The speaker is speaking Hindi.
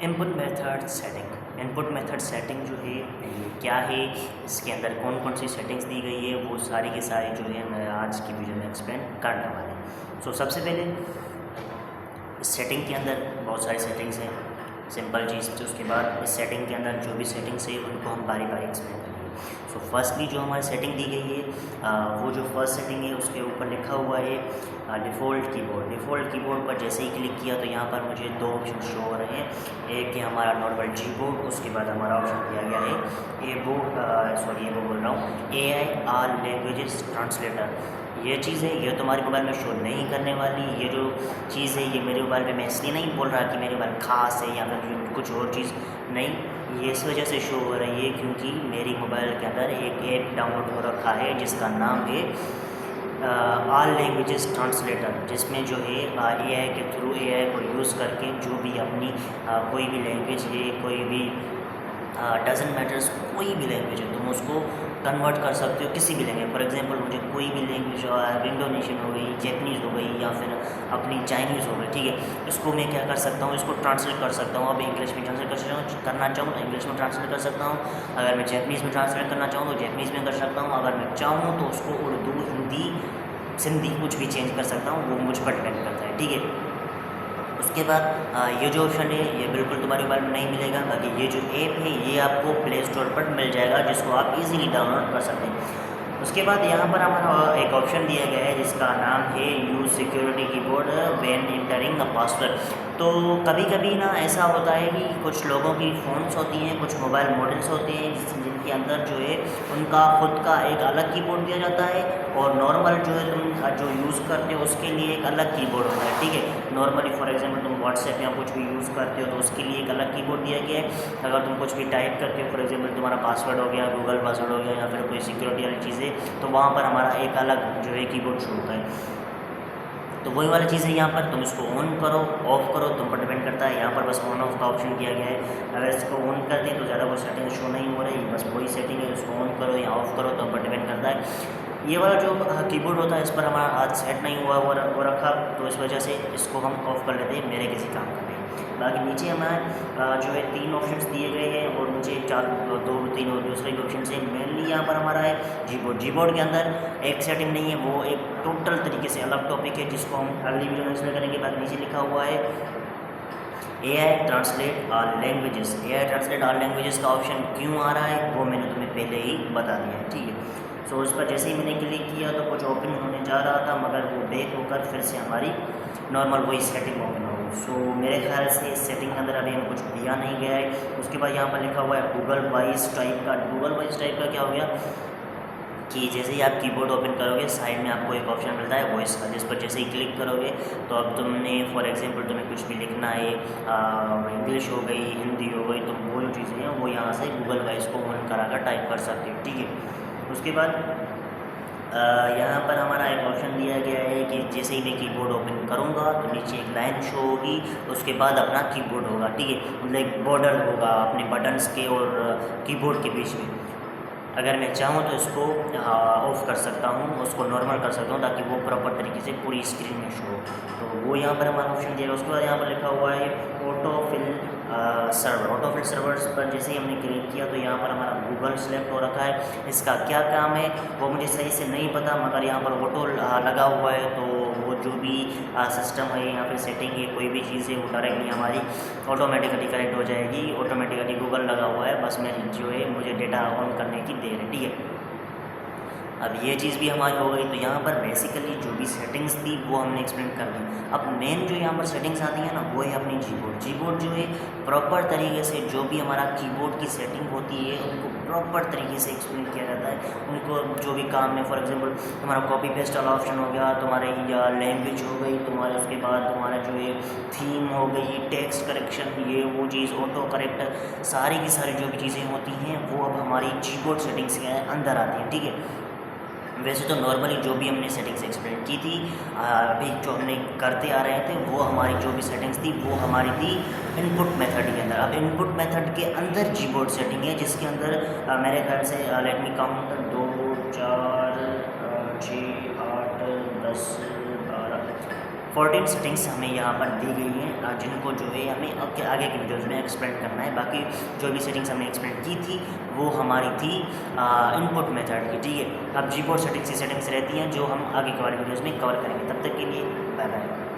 Input method setting. Input method setting जो है ये क्या है, इसके अंदर कौन कौन सी सेटिंग्स दी गई है, वो सारी की सारी जो है मैं आज की वीडियो में एक्सप्लेन करने वाला हूँ। सो सबसे पहले इस सेटिंग के अंदर बहुत सारी सेटिंग्स हैं, सिंपल चीज़। तो उसके बाद इस सेटिंग के अंदर जो भी सेटिंग्स है उनको हम बारी बारी एक्सप्लेन करेंगे। सो फर्स्टली जो हमारी सेटिंग दी गई है वो जो फर्स्ट सेटिंग है उसके ऊपर लिखा हुआ है डिफ़ॉल्ट कीबोर्ड। डिफ़ॉल्ट कीबोर्ड पर जैसे ही क्लिक किया तो यहाँ पर मुझे दो ऑप्शन शो हो रहे हैं। एक है हमारा नॉर्मल कीबोर्ड, उसके बाद हमारा ऑप्शन दिया गया है ये बोल रहा हूँ AI लैंग्वेजेस ट्रांसलेटर। ये चीज़ है, ये तुम्हारे मोबाइल में शो नहीं करने वाली। ये जो चीज़ है ये मेरे मोबाइल में मैं इसलिए नहीं बोल रहा कि मेरे मोबाइल ख़ास है या फिर कुछ और चीज़ नहीं, ये इस वजह से शो हो रही है क्योंकि मेरी मोबाइल के अंदर एक ऐप डाउनलोड हो रखा है जिसका नाम है ऑल लैंग्वेजेस ट्रांसलेटर, जिसमें जो है AI के थ्रू AI को यूज़ करके जो भी अपनी कोई भी लैंग्वेज है, कोई भी डजंट मैटर्स, कोई भी लैंग्वेज है तुम उसको कन्वर्ट कर सकते हो किसी भी लैंग्वेज। फॉर एग्जांपल मुझे कोई भी लैंग्वेज इंडोनेशियन हो गई, जैपनीज़ हो गई या फिर अपनी चाइनीज़ हो गई, ठीक है, इसको मैं क्या कर सकता हूँ, इसको ट्रांसलेट कर सकता हूँ। अब इंग्लिश में ट्रांसलेट करना चाहूँ तो इंग्लिश में ट्रांसलेट कर सकता हूँ। अगर मैं जैपनीज़ में ट्रांसलेट करना चाहूँ तो जैपनीज़ में कर सकता हूँ। अगर मैं चाहूँ तो उसको उर्दू, हिंदी, सिंधी कुछ भी चेंज कर सकता हूँ, वो मुझ पर डिपेंड करता है, ठीक है। उसके बाद ये जो ऑप्शन है ये बिल्कुल तुम्हारे मोबाइल में नहीं मिलेगा, बाकी ये जो ऐप है ये आपको प्ले स्टोर पर मिल जाएगा जिसको आप इजीली डाउनलोड कर सकते हैं। उसके बाद यहाँ पर हमारा एक ऑप्शन दिया गया है जिसका नाम है use security keyboard when entering a password. तो कभी कभी ना ऐसा होता है कि कुछ लोगों की फ़ोन्स होती हैं, कुछ मोबाइल मॉडल्स होते हैं जिनके अंदर जो है उनका खुद का एक अलग कीबोर्ड दिया जाता है और नॉर्मल जो है तुम जो यूज़ करते हो उसके लिए एक अलग कीबोर्ड होता है, ठीक है। नॉर्मली फॉर एग्जांपल तुम व्हाट्सएप या कुछ भी यूज़ करते हो तो उसके लिए एक अलग कीबोर्ड दिया गया है। अगर तुम कुछ भी टाइप करते हो, फॉर एग्जांपल तुम्हारा पासवर्ड हो गया, गूगल पासवर्ड हो गया या फिर कोई सिक्योरिटी वाली चीज़ें, तो वहाँ पर हमारा एक अलग जो है कीबोर्ड शो होता है। तो वही वाली चीज़ है, यहाँ पर तुम इसको ऑन करो ऑफ़ करो तुम पर डिपेंड करता है। यहाँ पर बस ऑन ऑफ का ऑप्शन दिया गया है। अगर इसको ऑन कर दें तो ज़्यादा कोई सेटिंग शो नहीं हो रही, बस वही सेटिंग है, इसको ऑन करो या ऑफ़ करो तुम पर डिपेंड करता है। ये वाला जो कीबोर्ड होता है इस पर हमारा हाथ सेट नहीं हुआ वो रखा, तो इस वजह से इसको हम ऑफ़ कर लेते हैं मेरे किसी काम का नहीं। बाकी नीचे हमें जो है 3 ऑप्शंस दिए गए हैं और नीचे 2-3 और दूसरे भी ऑप्शन है। मेनली यहाँ पर हमारा है जीबोर्ड के अंदर एक सेटिंग नहीं है, वो एक टोटल तरीके से अलग टॉपिक है जिसको हम अगली वीडियो में एक्सप्लेन करेंगे। बाद नीचे लिखा हुआ है AI translate all languages. AI translate all languages का ऑप्शन क्यों आ रहा है वो मैंने तुम्हें पहले ही बता दिया है, ठीक है। सो इस पर जैसे ही मैंने क्लिक किया तो कुछ ओपन होने जा रहा था मगर वो बैक होकर फिर से हमारी नॉर्मल वही सेटिंग ओपन हो गई। सो मेरे ख्याल से इस सेटिंग के अंदर अभी हमें कुछ दिया नहीं गया है। उसके बाद यहाँ पर लिखा हुआ है गूगल वॉइस टाइप का। गूगल वॉइस टाइप का क्या हो गया कि जैसे ही आप कीबोर्ड ओपन करोगे साइड में आपको एक ऑप्शन मिलता है वॉइस का, जिस पर जैसे ही क्लिक करोगे तो अब तुमने फॉर एग्जांपल तुम्हें कुछ भी लिखना है, इंग्लिश हो गई, हिंदी हो गई, तो वो जो चीज़ें हैं वो यहाँ से गूगल वॉइस को ऑन करा कर टाइप कर सकते हो, ठीक है। उसके बाद यहाँ पर हमारा एक ऑप्शन दिया गया है कि जैसे ही मैं कीबोर्ड ओपन करूँगा तो नीचे एक लाइन शो होगी, उसके बाद अपना कीबोर्ड होगा, ठीक है, मतलब एक बॉर्डर होगा अपने बटन्स के और कीबोर्ड के बीच में। अगर मैं चाहूँ तो इसको ऑफ़ कर सकता हूँ, उसको नॉर्मल कर सकता हूँ ताकि वो प्रॉपर तरीके से पूरी स्क्रीन में शो हो। तो वो यहाँ पर हमारा ऑप्शन दिया है। उसके बाद यहाँ पर लिखा हुआ है ऑटोफिल सर्वर। ऑटोफिल सर्वर्स पर जैसे ही हमने क्लिक किया तो यहाँ पर हमारा गूगल सेलेक्ट हो रखा है। इसका क्या काम है वो मुझे सही से नहीं पता, मगर यहाँ पर ऑटो लगा हुआ है तो वो जो भी सिस्टम है या फिर सेटिंग है कोई भी चीज़ है वो डायरेक्टली हमारी ऑटोमेटिकली कनेक्ट हो जाएगी। ऑटोमेटिकली गूगल लगा हुआ है, बस मैं जो है मुझे डेटा ऑन करने की देर है, ठीक है। अब ये चीज़ भी हमारी हो गई। तो यहाँ पर बेसिकली जो भी सेटिंग्स थी वो हमने एक्सप्लेन कर दी। अब मेन जो यहाँ पर सेटिंग्स आती है ना वो है अपनी कीबोर्ड जो है प्रॉपर तरीके से जो भी हमारा कीबोर्ड की सेटिंग होती है उनको प्रॉपर तरीके से एक्सप्लेन किया जाता है। उनको जो भी काम में फॉर एग्जांपल तुम्हारा कॉपी पेस्ट वाला ऑप्शन हो गया, तुम्हारे या लैंग्वेज हो गई, तुम्हारे उसके बाद तुम्हारा जो है थीम हो गई, टेक्स्ट करेक्शन, ये वो चीज़, ऑटो करेक्टर, सारी की सारी जो भी चीज़ें होती हैं वो अब हमारी कीबोर्ड सेटिंग्स के अंदर आती हैं, ठीक है। वैसे तो नॉर्मली जो भी हमने सेटिंग्स एक्सप्लेन की थी अभी जो हमने करते आ रहे थे वो हमारी जो भी सेटिंग्स थी वो हमारी थी इनपुट मेथड के अंदर। अब इनपुट मेथड के अंदर कीबोर्ड सेटिंग है जिसके अंदर मेरे ख्याल से लेट मी काउंट 2 4 6 8 10 12 14 सेटिंग्स हमें यहाँ पर दी गई हैं, जिनको जो है हमें आगे की वीडियोज़ में एक्सप्लेन करना है। बाकी जो भी सेटिंग्स हमने एक्सप्लेन की थी वो हमारी थी इनपुट मेथड की, ठीक है। अब Gboard सेटिंग्स की सेटिंग्स रहती हैं जो हम आगे के वाले वीडियोज़ में कवर करेंगे। तब तक के लिए बाय बाय।